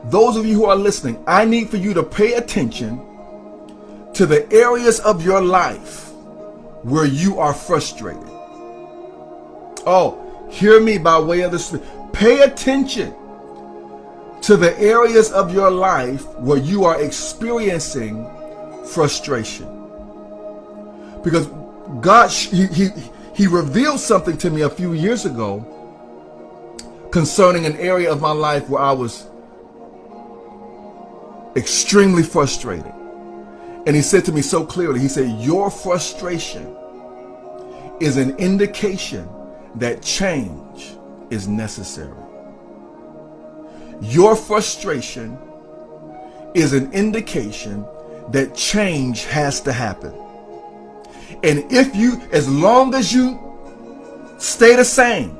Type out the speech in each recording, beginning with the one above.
those of you who are listening, I need for you to pay attention to the areas of your life where you are frustrated. Oh, hear me by way of the Spirit. Pay attention to the areas of your life where you are experiencing frustration. Because God, he revealed something to me a few years ago concerning an area of my life where I was extremely frustrated. And he said to me so clearly, he said, your frustration is an indication that change is necessary. Your frustration is an indication that change has to happen. And if you, as long as you stay the same,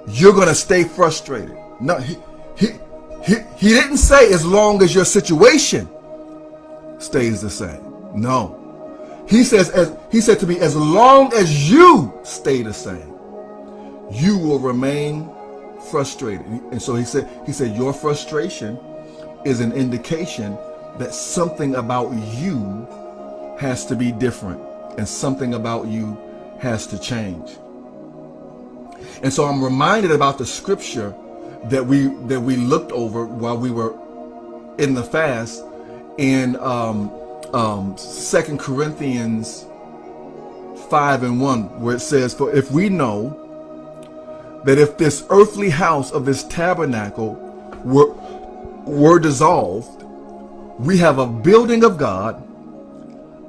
you're going to stay frustrated. No, he didn't say as long as your situation stays the same. No. He said to me, as long as you stay the same, you will remain frustrated. And so he said, your frustration is an indication that something about you has to be different and something about you has to change. And so I'm reminded about the scripture that we looked over while we were in the fast in 2 Corinthians 5:1, where it says, for if we know that if this earthly house of this tabernacle were dissolved, we have a building of God,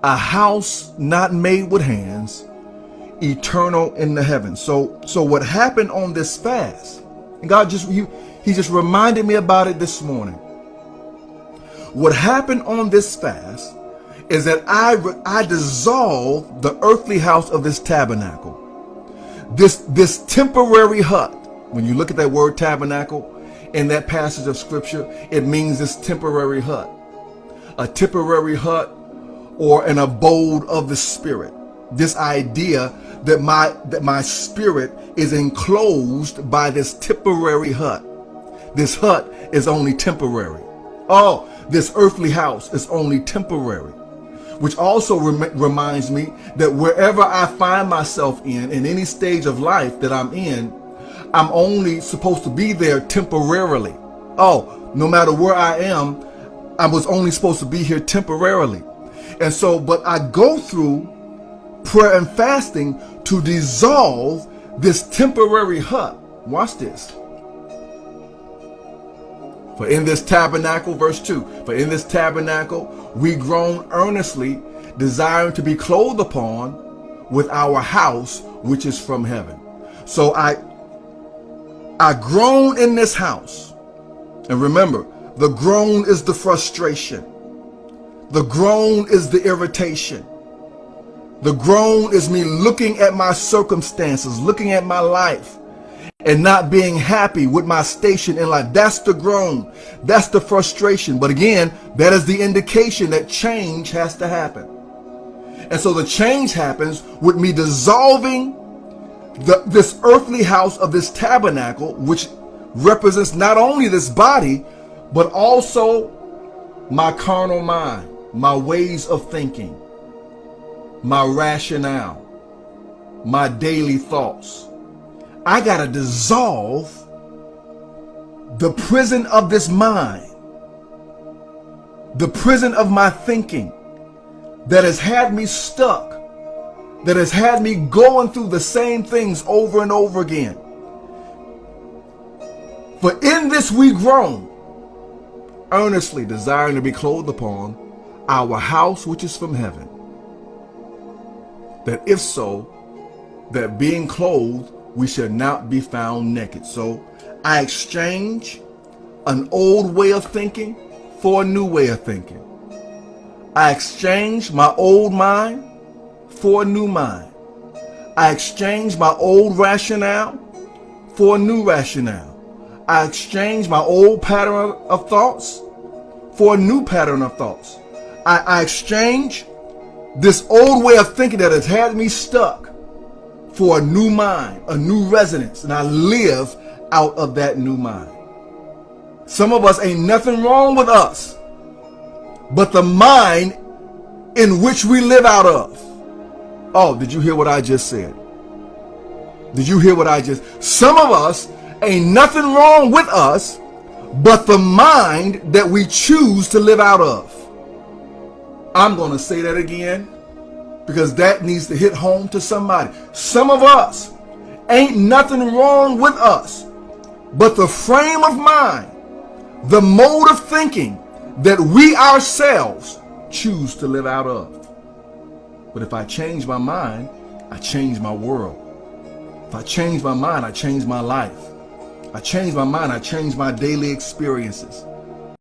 a house not made with hands, eternal in the heavens. So what happened on this fast, and God he just reminded me about it this morning. What happened on this fast is that I dissolved the earthly house of this tabernacle. This temporary hut. When you look at that word tabernacle in that passage of scripture, it means this temporary hut. A temporary hut or an abode of the spirit. This idea that my spirit is enclosed by this temporary hut. This hut is only temporary. Oh, this earthly house is only temporary. Which also reminds me that wherever I find myself in any stage of life that I'm in, I'm only supposed to be there temporarily. Oh, no matter where I am, I was only supposed to be here temporarily. And so, but I go through prayer and fasting to dissolve this temporary hut. Watch this. For in this tabernacle, verse 2, for in this tabernacle we groan earnestly, desiring to be clothed upon with our house, which is from heaven. So I groan in this house. And remember, the groan is the frustration. The groan is the irritation. The groan is me looking at my circumstances, looking at my life, and not being happy with my station in life. That's the groan. That's the frustration. But again, that is the indication that change has to happen. And so the change happens with me dissolving this earthly house of this tabernacle, which represents not only this body, but also my carnal mind, my ways of thinking, my rationale, my daily thoughts. I gotta dissolve the prison of this mind, the prison of my thinking that has had me stuck, that has had me going through the same things over and over again. For in this we groan, earnestly desiring to be clothed upon our house which is from heaven. That if so, that being clothed, we shall not be found naked. So I exchange an old way of thinking for a new way of thinking. I exchange my old mind for a new mind. I exchange my old rationale for a new rationale. I exchange my old pattern of thoughts for a new pattern of thoughts. I exchange this old way of thinking that has had me stuck for a new mind, a new resonance, and I live out of that new mind. Some of us ain't nothing wrong with us, but the mind in which we live out of. Oh, did you hear what I just said? Did you hear what I just? Some of us ain't nothing wrong with us, but the mind that we choose to live out of. I'm going to say that again because that needs to hit home to somebody. Some of us ain't nothing wrong with us, but the frame of mind, the mode of thinking that we ourselves choose to live out of. But if I change my mind, I change my world. If I change my mind, I change my life. I change my mind, I change my daily experiences.